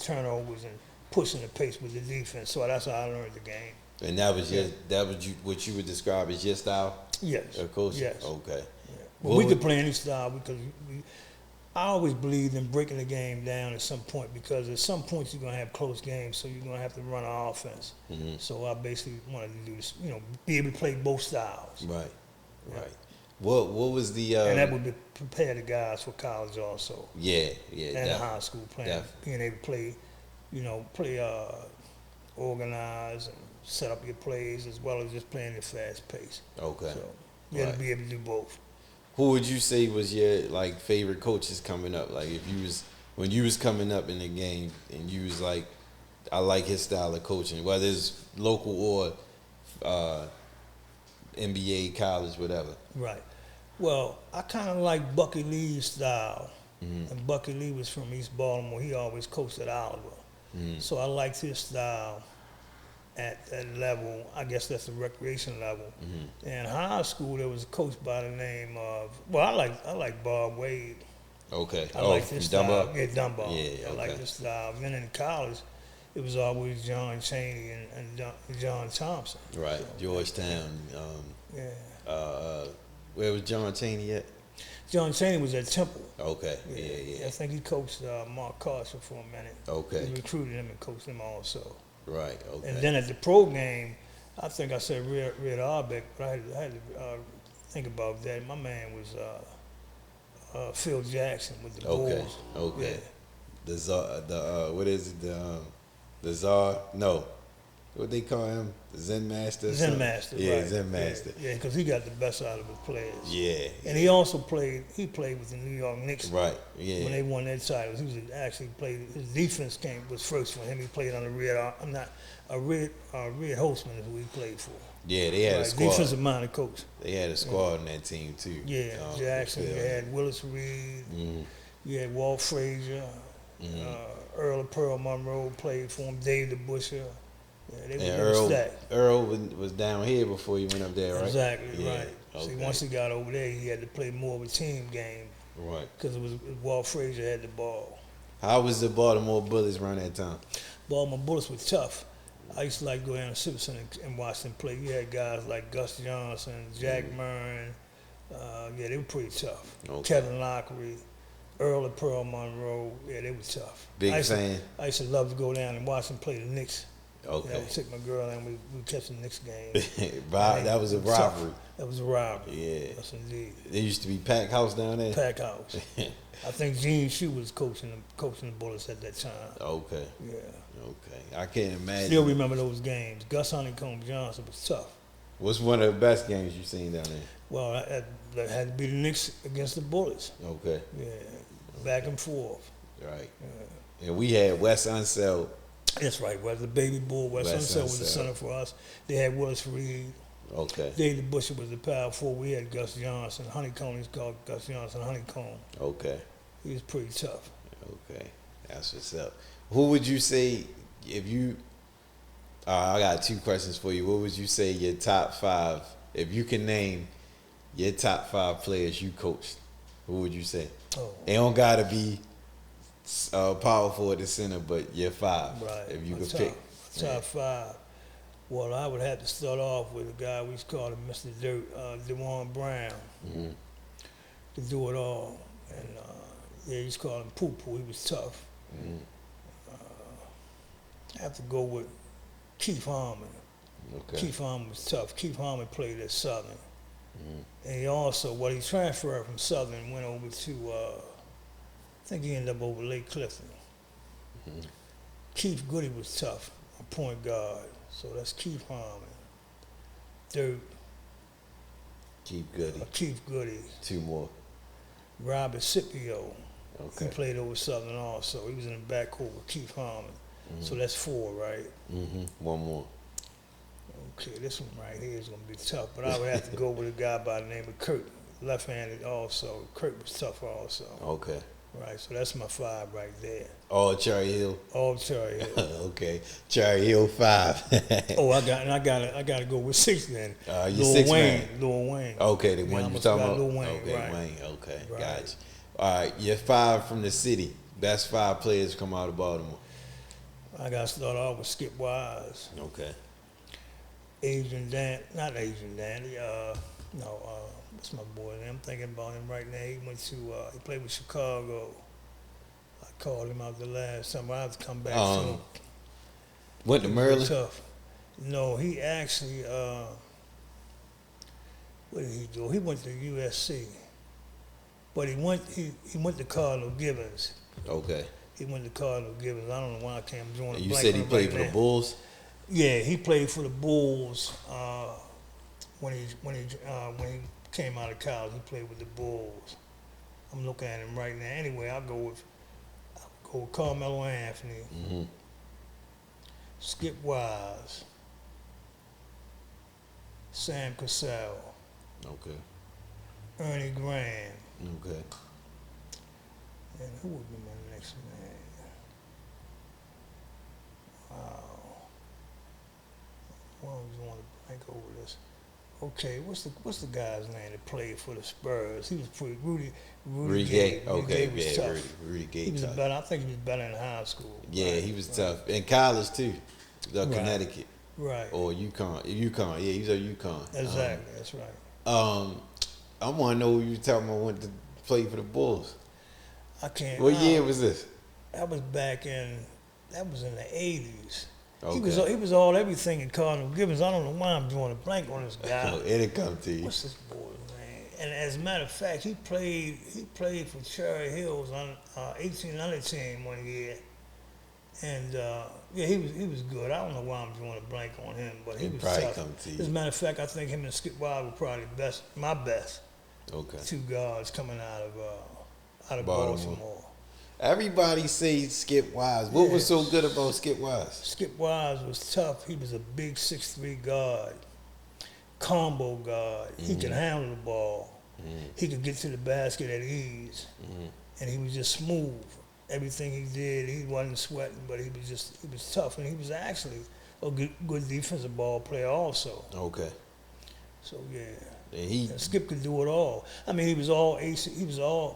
turnovers and pushing the pace with the defense. So that's how I learned the game.
And that was what you would describe as your style?
Yes.
Of course.
Yes.
Okay.
Yeah. But we could play any style because I always believed in breaking the game down at some point because at some points you're gonna have close games, so you're gonna have to run an offense. So I basically wanted to do this, be able to play both styles.
Right. Yeah. Right. What was the
and that would prepare the guys for college also.
Yeah.
And high school being able to play, organize and set up your plays as well as just playing at fast pace. Okay. So you had to be able to do both.
Who would you say was your favorite coaches coming up? Like when you was coming up in the game and you was like, I like his style of coaching, whether it's local or NBA, college, whatever.
Right. Well, I kind of like Bucky Lee's style. And Bucky Lee was from East Baltimore. He always coached at Oliver. So I liked his style at that level. I guess that's the recreation level. And high school, there was a coach by the name of, I like Bob Wade.
Okay.
I like his style.
Dunbar?
Yeah, Dunbar.
Yeah, okay.
I like his style. And then in college, it was always John Chaney and John Thompson.
Right. So, Georgetown. Where was John Chaney at?
John Chaney was at Temple.
Okay. Yeah.
I think he coached Mark Carson for a minute.
Okay.
He recruited him and coached him also.
Right. Okay.
And then at the pro game, I think I said Red Arbeck, but I had think about that. My man was Phil Jackson with the
Okay.
Bulls.
Okay.
Yeah.
The Czar, what is it? The Czar? No. What they call him? The Zen Master? Or
Zen
something?
Master,
Yeah,
right.
Zen Master.
Yeah, because he got the best out of his players.
Yeah.
And he also played with the New York Knicks
Right. Yeah.
when they won their titles. He was actually played, his defense was first for him. He played on the Red Holtzman is who he played for.
Yeah, they had a
Right,
squad.
defensive minded coach.
They had a squad on that team too.
Yeah, Jackson. You had Willis Reed.
Mm-hmm.
You had Walt Frazier. Earl of Pearl Monroe played for him. Dave DeBuscher. Yeah, they were stacked.
Earl was down here before he went up there, right?
Exactly,
Yeah,
right.
okay.
See, once he got over there, he had to play more of a team game
Right.
because it was Walt Frazier had the ball.
How was the Baltimore Bullets around that time?
Baltimore Bullets were tough. I used to like go down to Simpson and watch them play. You had guys like Gus Johnson, Jack Murn. Yeah, they were pretty tough.
Okay.
Kevin Lockery, Earl of Pearl Monroe. Yeah, they were tough.
Big fan.
I used to love to go down and watch them play the Knicks.
Okay.
I would take my girl and we catch the Knicks game.
That was a robbery.
That was a robbery.
Yeah.
Yes, indeed.
There used to be packed house down there.
Pack house. I think Gene Shue was coaching the Bullets at that time.
Okay.
Yeah.
Okay. I can't imagine.
Still remember those games. Gus Honeycomb Johnson was tough.
What's one of the best games you've seen down there?
Well, that had to be the Knicks against the Bullets.
Okay.
Yeah. Back and forth.
Right.
Yeah.
And we had Wes Unseld.
That's right. Well, the baby bull, West Sunset was the
Unseld.
center for us. They had Willis Reed.
Okay.
David Busher was the power forward. We had Gus Johnson. Honeycomb, he's called Gus Johnson Honeycomb.
Okay.
He was pretty tough.
Okay. That's what's up. Who would you say if you? I got two questions for you. What would you say your top five? If you can name your top five players you coached, who would you say?
Oh.
It don't gotta be power forward to center, but your five.
Right.
If you
My
could
top,
pick.
Top five. Well, I would have to start off with a guy we used to call him Mr. DeJuan Brown.
Mm-hmm.
To do it all. And yeah, he used to call him Poo Poo. He was tough.
Mm-hmm.
I have to go with Keith Harmon.
Okay.
Keith Harmon was tough. Keith Harmon played at Southern.
Mm-hmm.
And he also, he transferred from Southern, went over to, I think he ended up over Lake Clifton.
Mm-hmm.
Keith Goody was tough, a point guard. So that's Keith Harmon. Dirt,
Keith Goody.
Keith Goody.
Two more.
Robert Scipio.
Okay.
He played over Southern also. He was in the backcourt with Keith Harmon.
Mm-hmm.
So that's four, right?
Mm-hmm. One more.
Okay, this one right here is going to be tough, but I would have to go with a guy by the name of Kurt, left-handed also. Kurt was tough also.
Okay.
Right, so that's my five right there.
Oh, Cherry Hill.
All Cherry Hill.
Okay. Cherry Hill 5.
Oh, I got to go with 6 then.
Your
Lil
6
Wayne.
man.
Lil Wayne.
Okay, the
Yeah,
one
I
you
almost
talking
got
about.
Lil Wayne,
Okay,
right.
Wayne. Okay,
Right.
gotcha. All right, your 5 from the city. Best 5 players come out of Baltimore.
I got to start off with Skip Wise.
Okay.
Not Asian Dandy. What's my boy name? I'm thinking about him right now. He played with Chicago. I called him out the last time. I have to come back soon.
Went to
He was
Maryland?
Tough. No, he actually, what did he do? He went to USC. But he went to Cardinal Gibbons.
Okay.
He went to Cardinal Gibbons. I don't know why I can't join
And
a
you
blank
said he
on it
played
right
for
now.
the Bulls?
Yeah, he played for the Bulls when he came out of college. He played with the Bulls. I'm looking at him right now. Anyway, I'll go with Carmelo Anthony,
Mm-hmm.
Skip Wise, Sam Cassell,
Okay.
Ernie Graham,
Okay.
and who would be my next man? Wow. Why don't you want to blank over this? Okay, what's the guy's name that played for the Spurs? He was pretty Rudy Gay.
Okay,
Gay was
yeah,
tough.
Rudy Gay.
He was
tough.
better. I think he was better in high school.
Yeah,
right?
he was
Right.
tough. In college too.
Right.
Connecticut.
Right.
Or UConn. UConn. Yeah, he was at UConn.
Exactly. That's right.
I want to know who you talking about went to play for the Bulls.
I can't.
What year was this?
That was that was in the 80s.
Okay.
He was all everything in Cardinal Gibbons. I don't know why I'm drawing a blank on this guy.
It'll come to you.
What's this boy's name? And as a matter of fact, he played for Cherry Hills on 1800 team one year, and yeah, he was good. I don't know why I'm drawing a blank on him, but he was
probably
tough.
come to you.
As a matter of fact, I think him and Skip Wild were probably my best
Okay.
two guards coming out of Baltimore.
Everybody say Skip Wise. What was so good about Skip Wise?
Skip Wise was tough. He was a big 6'3" guard, combo guard. He could handle the ball. He could get to the basket at ease, and he was just smooth. Everything he did, he wasn't sweating, but he was tough, and he was actually a good defensive ball player also.
Okay.
So yeah.
And
Skip could do it all. I mean, he was all AC. He was a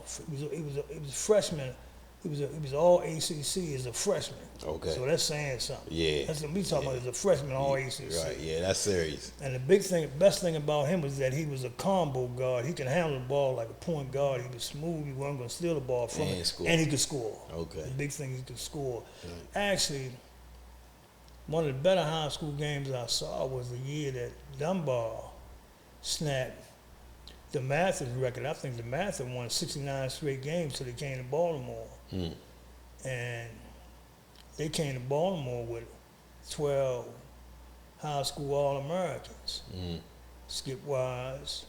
freshman. He was all ACC as a freshman.
Okay.
So that's saying something.
Yeah.
That's what we talking about as a freshman, all ACC.
Right. Yeah, that's serious.
And the best thing about him was that he was a combo guard. He could handle the ball like a point guard. He was smooth. He wasn't going to steal the ball from him. And he could score.
Okay.
The big thing, he could score.
Right.
Actually, one of the better high school games I saw was the year that Dunbar snapped the Mathers record. I think the Mathers won 69 straight games till they came to Baltimore. And they came to Baltimore with 12 high school All-Americans. Skip Wise,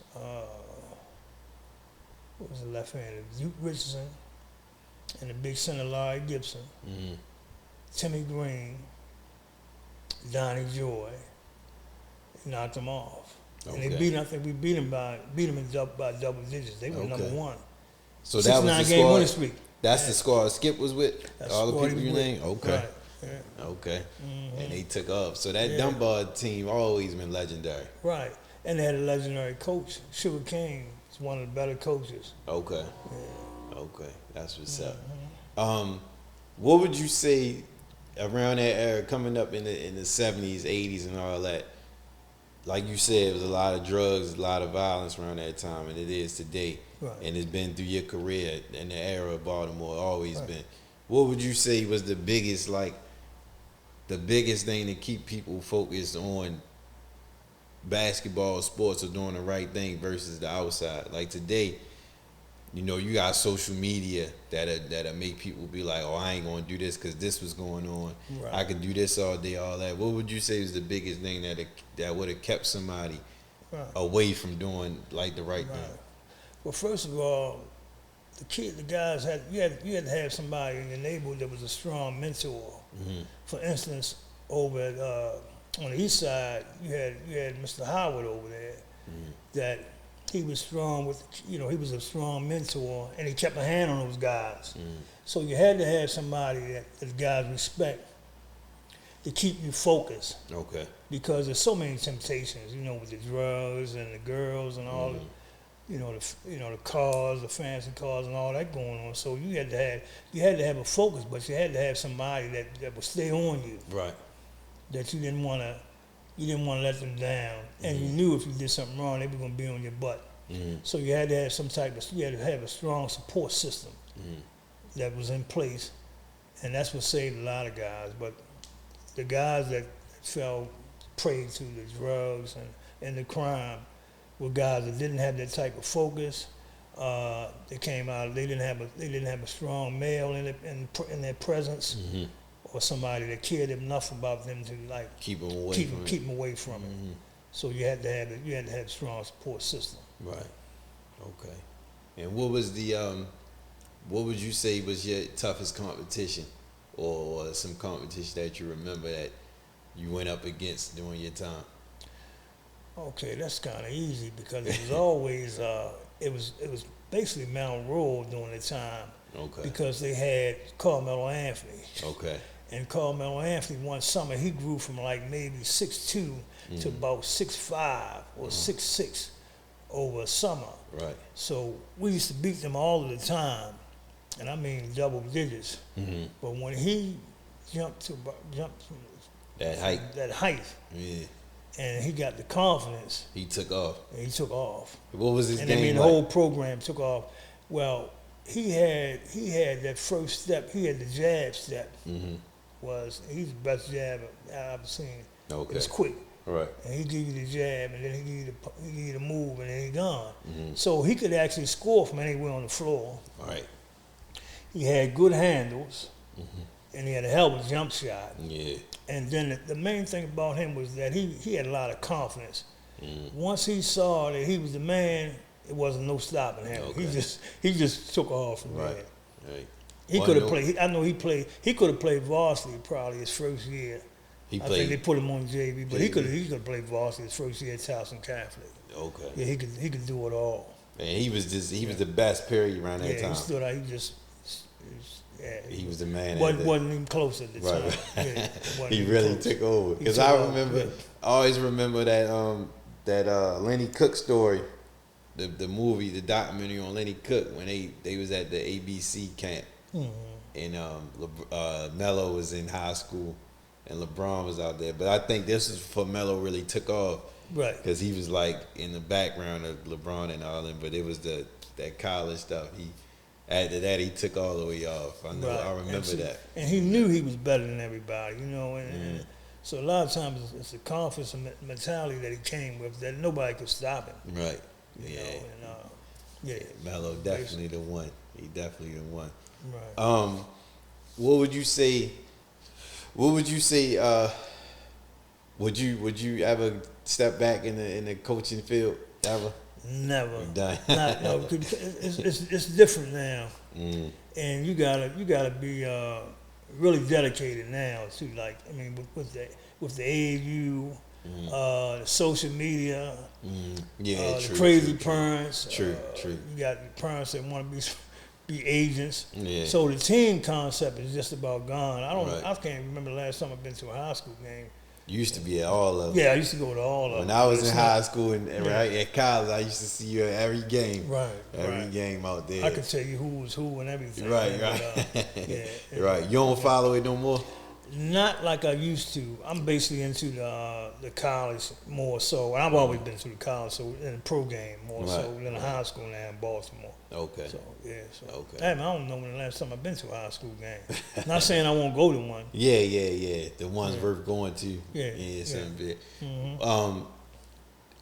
what was the left-handed? Duke Richardson, and the big center Larry Gibson, Timmy Green, Donnie Joy. Knocked them off.
Okay.
And they beat. I think we beat them by double digits. They were number one.
So that was the
game winning
squad.
streak.
That's the squad Skip was with.
That's
all the
squad
people
he
you
was
named.
with.
Okay.
Right. Yeah.
Okay. And they took off. So that Dunbar team always been legendary.
Right. And they had a legendary coach. Sugar King is one of the better coaches.
Okay. Yeah. Okay. That's what's up. What would you say around that era, coming up in the 70s, 80s, and all that? Like you said, it was a lot of drugs, a lot of violence around that time, and it is today.
Right.
And it's been through your career in the era of Baltimore, always been. What would you say was the biggest thing to keep people focused on basketball, sports, or doing the right thing versus the outside? Like today, you know, you got social media that'll make people be like, oh, I ain't gonna do this because this was going on.
Right.
I could do this all day, all that. What would you say is the biggest thing that would have kept somebody away from doing like the right thing?
Well, first of all, the guys had to have somebody in your neighborhood that was a strong mentor. For instance, over at, on the east side, you had Mr. Howard over there that. He was strong he was a strong mentor, and he kept a hand on those guys. So you had to have somebody that the guys respect to keep you focused.
Okay.
Because there's so many temptations, with the drugs and the girls and all the cars, the fancy cars and all that going on. So you had to have a focus, but you had to have somebody that would stay on you.
Right.
That you didn't want to let them down, and you knew if you did something wrong, they were going to be on your butt. So you had to have a strong support system that was in place, and that's what saved a lot of guys. But the guys that fell prey to the drugs and the crime were guys that didn't have that type of focus. They came out. They didn't have a strong male in their presence. Or somebody that cared enough about them to
keep them away from it. So you had to have a strong support system. Right. Okay. And what was what would you say was your toughest competition, or some competition that you remember that you went up against during your time? Okay,
that's kind of easy because it was always it was basically Mount Royal during the time.
Okay.
Because they had Carmelo Anthony.
Okay.
And Carmelo Anthony one summer, he grew from maybe 6'2" to about 6'5" or 6'6" over a summer.
Right.
So we used to beat them all of the time, and I mean double digits. But when he jumped from
that height, yeah,
and he got the confidence,
he took off.
What
was his game like?
The whole program took off. Well, he had that first step. He had the jab step. He's the best jab I've ever seen.
Okay.
It was quick.
Right.
and he give you the jab, and then he give you the move, and then he gone.
Mm-hmm.
So he could actually score from anywhere on the floor.
Right.
He had good handles,
Mm-hmm.
and he had a hell of a jump shot.
Yeah.
And then the main thing about him was that he had a lot of confidence.
Mm-hmm.
Once he saw that he was the man, it wasn't no stopping him.
Okay.
He just took off from
Right.
there.
Right.
He
Well,
could have
no-
played. I know he played. He could have played varsity probably his first year.
He
I think they
played.
put him on JV, but he
JV.
could have played varsity his first year at Towson Catholic.
Okay.
Yeah, he could do it all.
And he was the best period around that
Yeah,
time.
he stood out. Yeah,
He was the man.
wasn't even close at the time.
Right.
Yeah, wasn't
He
even
really
close.
took over.
He
Because
took
I
over,
remember,
yeah.
I always remember that Lenny Cook story, the movie, the documentary on Lenny Cook when they was at the ABC camp, and Melo was in high school, and LeBron was out there. But I think this is before Melo really took off,
Right.
because he was like in the background of LeBron and all them. But it was that college stuff. After that, he took all the way off. I know.
Right.
I remember
and
that.
And he knew he was better than everybody, and so a lot of times it's the confidence and mentality that he came with that nobody could stop him.
Right.
You
Yeah.
know, and, yeah.
Melo definitely the one. He definitely the one.
Right.
What would you say? Would you ever step back in the coaching field ever?
Never.
You done.
No, it's different now,
Mm.
and you gotta be really dedicated now to with the AAU, the social media,
Yeah,
the
true.
crazy
true,
parents.
True.
You got parents that want to be agents.
Yeah.
So the team concept is just about gone.
Right.
I can't remember the last time I've been to a high school game.
You used to be at all of them.
Yeah, I used to go to all of them.
When I was
It's
in
not-
high school and right at college, I used to see you at every game.
Right.
Every
right.
game out there.
I could tell you who was who and everything.
Right,
man,
right.
but, yeah,
Right. You don't follow it no more?
Not like I used to. I'm basically into the college more so. And I've always been to the college, so in the pro game more so
Right,
than the high school now in Baltimore.
Okay.
So yeah, so
Okay.
I don't know when the last time I've been to a high school game. Not saying I won't go to one.
Yeah. The ones worth going to.
Yeah,
Something big.
Mm-hmm.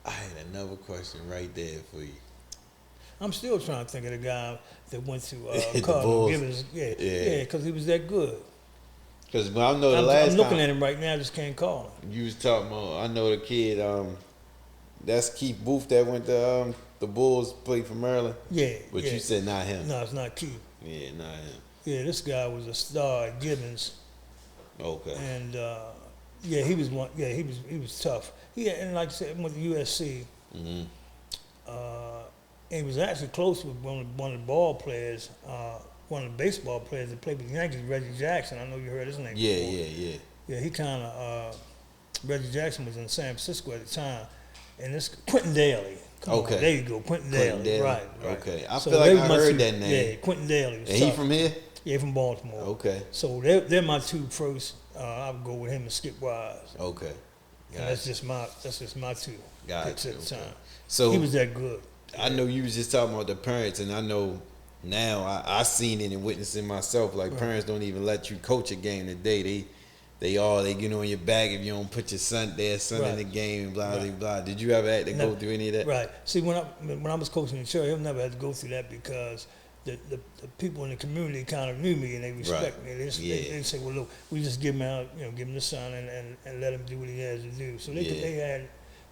I had another question right there for you.
I'm still trying to think of the guy that went to
The
Cardinal
Bulls.
Gibbons.
Yeah.
Yeah, because he was that good.
Because I know the
I'm
last
looking
time
at him right now, I just can't call him.
you was talking about, I know the kid, that's Keith Booth that went to the Bulls, played for Maryland.
Yeah.
But
yeah.
you said not him.
No, it's not Keith.
Yeah, not him.
Yeah, this guy was a star at Gibbons,
Okay.
and he was one. Yeah, he was tough. And like I said, went to USC.
Mm-hmm.
And he was actually close with one of the ball players, one of the baseball players that played with the Yankees, Reggie Jackson. I know you heard his name.
Yeah,
before. Yeah, he kind of Reggie Jackson was in San Francisco at the time, and this Quentin Daly. Come on, there you go, Quentin Daly. Right.
Okay. I
So
feel like
they
I
must
heard
be-
that name.
Yeah, Quentin Daly. Was
And he
tough.
from here?
Yeah, from Baltimore.
Okay.
So they're my two first. I would go with him and Skip Wise.
Okay.
And that's just my two picks at the time.
So
He was that good.
I know you was just talking about the parents, and I know now I seen it and witnessed it myself. Like parents don't even let you coach a game today. They get on your back if you don't put your son in the game and blah blah blah. Did you ever have to go through any of that?
Right. See, when I was coaching in church, I never had to go through that because the people in the community kind of knew me and they respect me. They say, well, look, we just give him out, give him the son and let him do what he has to do. So they had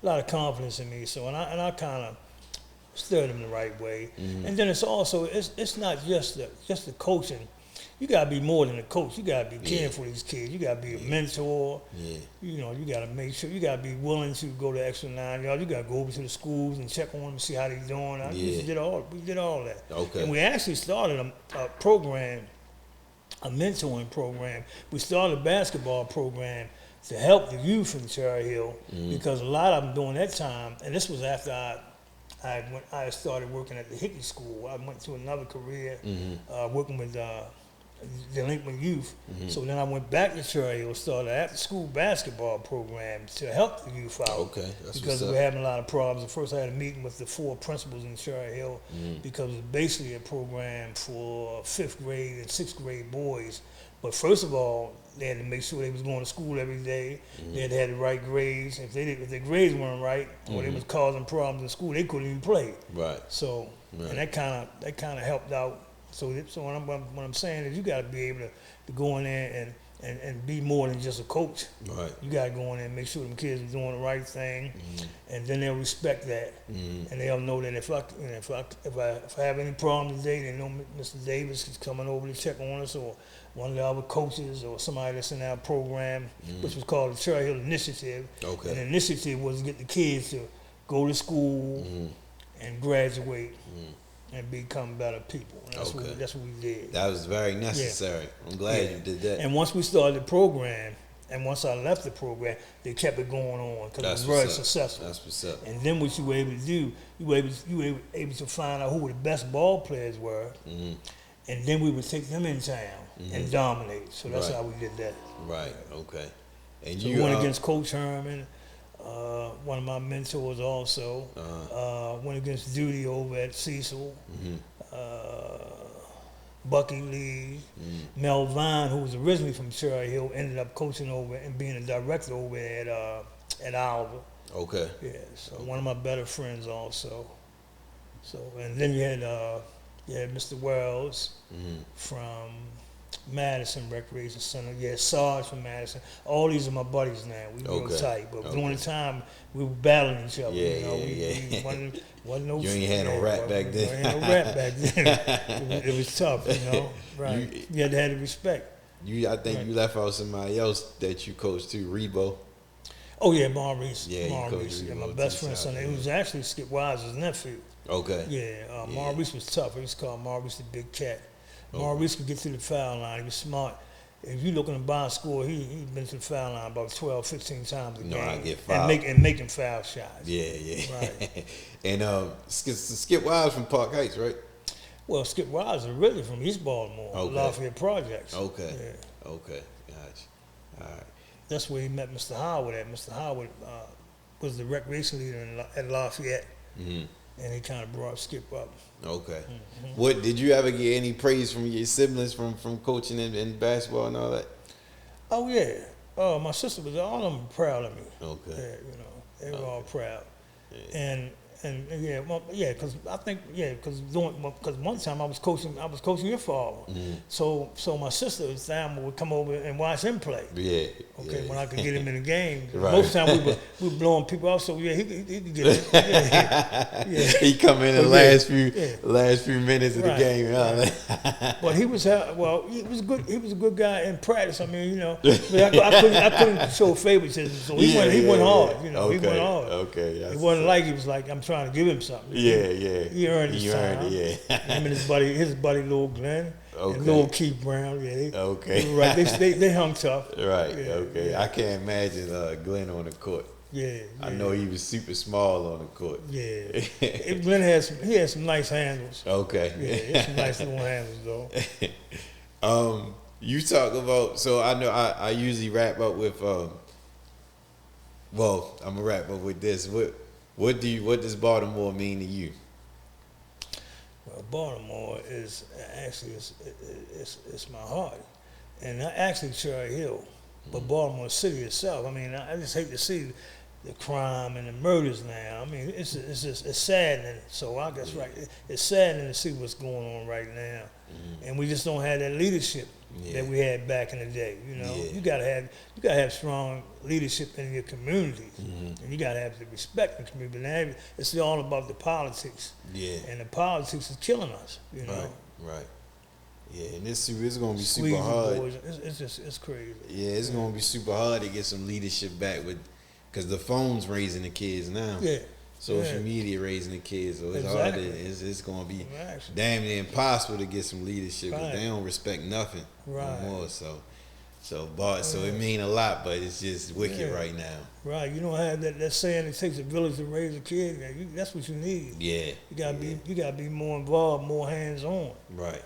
a lot of confidence in me. So and I kind of steered them the right way. Mm-hmm. And then it's also it's not just the coaching. You gotta be more than a coach. You gotta be caring for these kids. You gotta be a mentor. Yeah. You gotta make sure. You gotta be willing to go the extra 9 yards. You gotta go over to the schools and check on them and see how they're doing. We did all that.
Okay.
And we actually started a program, a mentoring program. We started a basketball program to help the youth in Cherry Hill because a lot of them during that time, and this was after I started working at the Hickey School. I went to another career working with delinquent youth. Mm-hmm. So then I went back to Cherry Hill, started an after-school basketball program to help the youth out.
Okay, that's
because
what's
we
up.
were having a lot of problems. At first, I had a meeting with the 4 principals in Cherry Hill because it was basically a program for 5th grade and 6th grade boys. But first of all, They had to make sure they was going to school every day. They had to have the right grades. If their grades weren't right, or they was causing problems in school, they couldn't even play.
Right.
So, and that kind of helped out. So what I'm saying is, you got to be able to go in there and be more than just a coach.
Right.
You got to go in there and make sure them kids are doing the right thing, and then they'll respect that, and they'll know that if I have any problem today, they know Mr. Davis is coming over to check on us, or one of the other coaches, or somebody that's in our program, which was called the Cherry Hill Initiative.
Okay.
And the initiative was to get the kids to go to school and graduate and become better people. And that's what we did.
That was very necessary. I'm glad you did that.
And once we started the program, and once I left the program, they kept it going on because it was very successful.
That's what's up.
And then what you were able to do, you were able to find out who the best ball players were, and then we would take them in town and dominate. So that's how we did that.
Right. Okay. And
so
you
we went against Coach Herman, one of my mentors also. Went against Duty over at Cecil. Bucky Lee, Mel Vine, who was originally from Cherry Hill, ended up coaching over and being a director over at Alva.
Okay.
Yeah, so one of my better friends also. So, and then you had Mr. Wells from Madison Recreation Center. Yeah, Sarge from Madison. All these are my buddies now. We real tight, but during the time we were battling each other. We wasn't no.
You ain't had no rap back then.
Ain't no rap back then. It was tough, Right. You had to have the respect.
I think you left out somebody else that you coached too, Rebo.
Oh yeah, Maurice.
Yeah,
Maurice. Yeah, my best friend's son. It was actually Skip Wise's nephew.
Okay.
Yeah, Maurice was tough. He was called Maurice the Big Cat. Maurice could get to the foul line. He was smart. If you look in the box score, he'd been to the foul line about 12, 15 times a game.
I get fouled.
And making foul shots.
Yeah.
Right.
And Skip Wise from Park Heights, right?
Well, Skip Wise is really from East Baltimore, Lafayette Projects.
Okay.
Yeah.
Okay. Gotcha. All right.
That's where he met Mr. Howard at. Mr. Howard was the recreation leader at Lafayette. And he kind of brought Skip up.
Okay. What did you ever get any praise from your siblings from coaching in basketball and all that?
Oh yeah. My sister was all of them proud of me.
Okay.
Yeah, they were all proud. Yeah. Because I think because one time I was coaching your father. So my sister at the time would come over and watch him play.
Yeah.
Okay, when I could get him in the game.
Right.
Most of the time we were blowing people off. So he could get it. Yeah.
He come in the last few minutes of the game.
But he was good. He was a good guy in practice. I mean, I couldn't show favoritism. So he went hard. He went hard.
Okay.
It wasn't like he was like, I'm trying to give him something. He earned his time. Him and his buddy Lil Glenn. And Lil Keith Brown. They right. They hung tough.
Right. I can't imagine Glenn on the court. I know he was super small on the court.
Glenn had some nice handles.
Okay.
He had some nice little handles though.
You talk about, so I know I usually wrap up with I'm gonna wrap up with this. What does Baltimore mean to you?
Well, Baltimore is actually it's my heart, and actually Cherry Hill, but Baltimore City itself. I mean, I just hate to see the crime and the murders now. I mean, it's saddening. So I guess it's saddening to see what's going on right now, and we just don't have that leadership that we had back in the day. You gotta have strong leadership in your communities, and you gotta have the respect in the community. But now it's all about the politics, and the politics is killing us.
Right. Yeah, and it's gonna be super hard.
Boys, it's crazy.
Yeah, it's gonna be super hard to get some leadership back because the phone's raising the kids now. Social media raising the kids, so it's hard. It's gonna be damn near impossible to get some leadership because they don't respect nothing no more. So it mean a lot, but it's just wicked right now.
Right, you don't have that saying it takes a village to raise a kid. That's what you need.
Yeah,
you gotta be more involved, more hands on.
Right.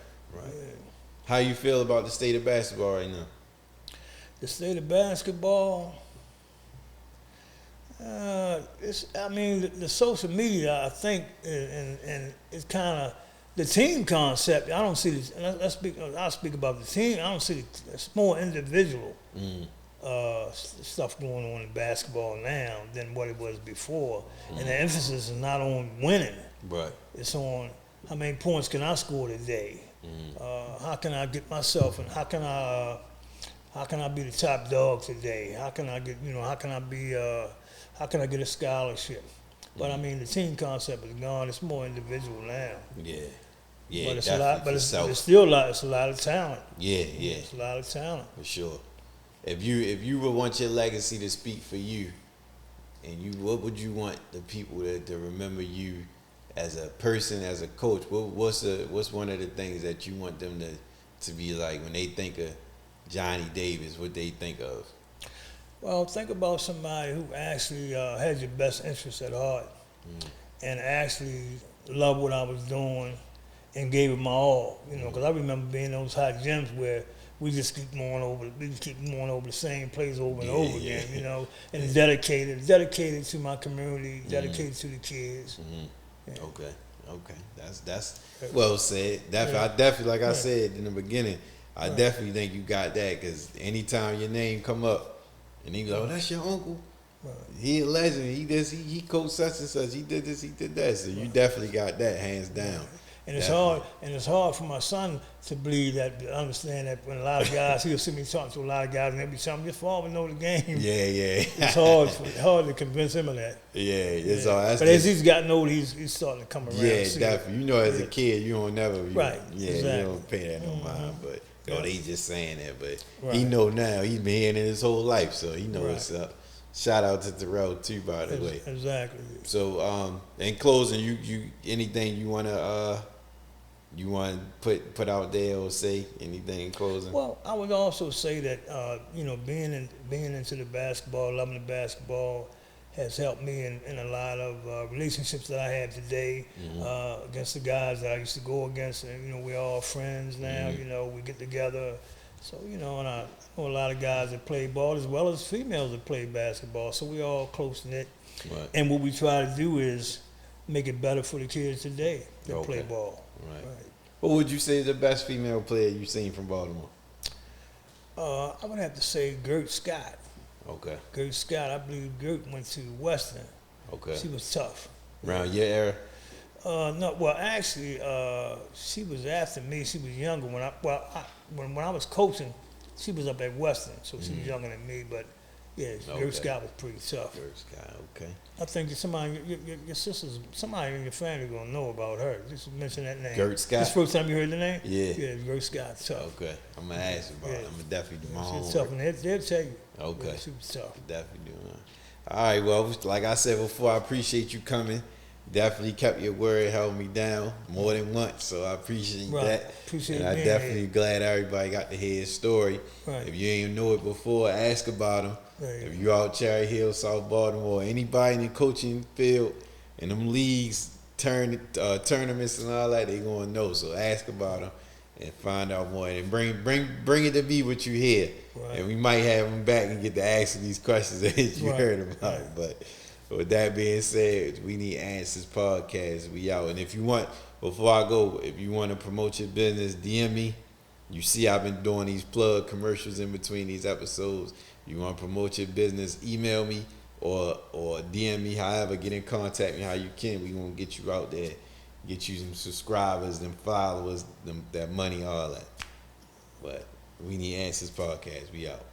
How you feel about the state of basketball right now?
The state of basketball. The social media, I think, and it's kind of the team concept, I don't see this. I'll speak about the team. I don't see it's more individual stuff going on in basketball now than what it was before, and the emphasis is not on winning.
Right.
It's on how many points can I score today. How can I get myself, and how can I be the top dog today? How can I get how can I get a scholarship? But I mean, the team concept is gone. It's more individual now.
Yeah. Yeah,
But it's a lot. But it's
self.
still a lot. It's a lot of talent.
Yeah, yeah,
It's a lot of talent.
for sure. If you would want your legacy to speak for you, and what would you want the people to remember you as a person, as a coach? What's one of the things that you want them to be like when they think of Johnny Davis? What they think of?
Well, think about somebody who actually had your best interests at heart, and actually loved what I was doing, and gave it my all. Because I remember being in those hot gyms where we just keep going over the same plays over and over again. And dedicated to my community, dedicated to the kids. Yeah.
Okay, that's well said. I definitely, like I said in the beginning, I definitely think you got that, because anytime your name come up, and he go, "Oh, that's your uncle. He a legend. He coached such and such. He did this. He did that." So you definitely got that, hands down.
And it's hard for my son to believe that, to understand that when a lot of guys, he'll see me talking to a lot of guys, and they'll be telling me, "Just fall and know the game."
Yeah.
It's hard to convince him of that.
It's all.
But as he's gotten older, he's starting to come around.
Yeah, definitely. As a kid, you don't never.
Right.
Yeah,
exactly.
you don't pay that no mind. But they just saying that. But he
Right.
know now. He's been hearing it his whole life, so he knows what's up. Shout out to Terrell too, by the way.
Exactly.
So, in closing, you anything you wanna put out there or say, anything in closing?
Well, I would also say that being into the basketball, loving the basketball, has helped me in a lot of relationships that I have today against the guys that I used to go against. And, we're all friends now. We get together. So, and I know a lot of guys that play ball as well as females that play basketball. So we all close-knit.
Right.
And what we try to do is make it better for the kids today that play ball.
Right. What would you say is the best female player you've seen from Baltimore?
I would have to say Gert Scott.
Okay.
Gert Scott, I believe Gert went to Western.
Okay.
She was tough.
Around your era?
No, well, actually, she was after me. She was younger when I was coaching. She was up at Western, so she was younger than me. But yeah, Gert Scott was pretty tough.
Gert Scott, okay.
I think that somebody, your sisters, somebody in your family gonna know about her. Just mention that name.
Gert Scott.
This first time you heard the name?
Yeah.
Yeah, Gert Scott, tough.
Okay, I'm gonna ask you about it. I'm gonna definitely do my homework.
She's tough, and they'll tell you.
Okay.
Yeah, she was tough.
Definitely do that. All right, well, like I said before, I appreciate you coming. Definitely kept your word, held me down more than once, so I appreciate that.
Appreciate
and I
being
definitely
here.
glad everybody got to hear his story.
Right.
If you ain't know it before, ask about him.
Right.
If you out Cherry Hill, South Baltimore, anybody in the coaching field, in them leagues, tournaments and all that, they gonna know. So ask about him and find out more, and bring it to be what you hear.
Right.
And we might have him back and get to ask these questions that you heard about.
Right.
But with that being said, We Need Answers podcast. We out. And if you want, before I go, if you want to promote your business, DM me. You see I've been doing these plug commercials in between these episodes. You want to promote your business, email me or DM me, however, get in contact with me how you can. We want to get you out there, get you some subscribers, them followers, that money, all that. But We Need Answers podcast. We out.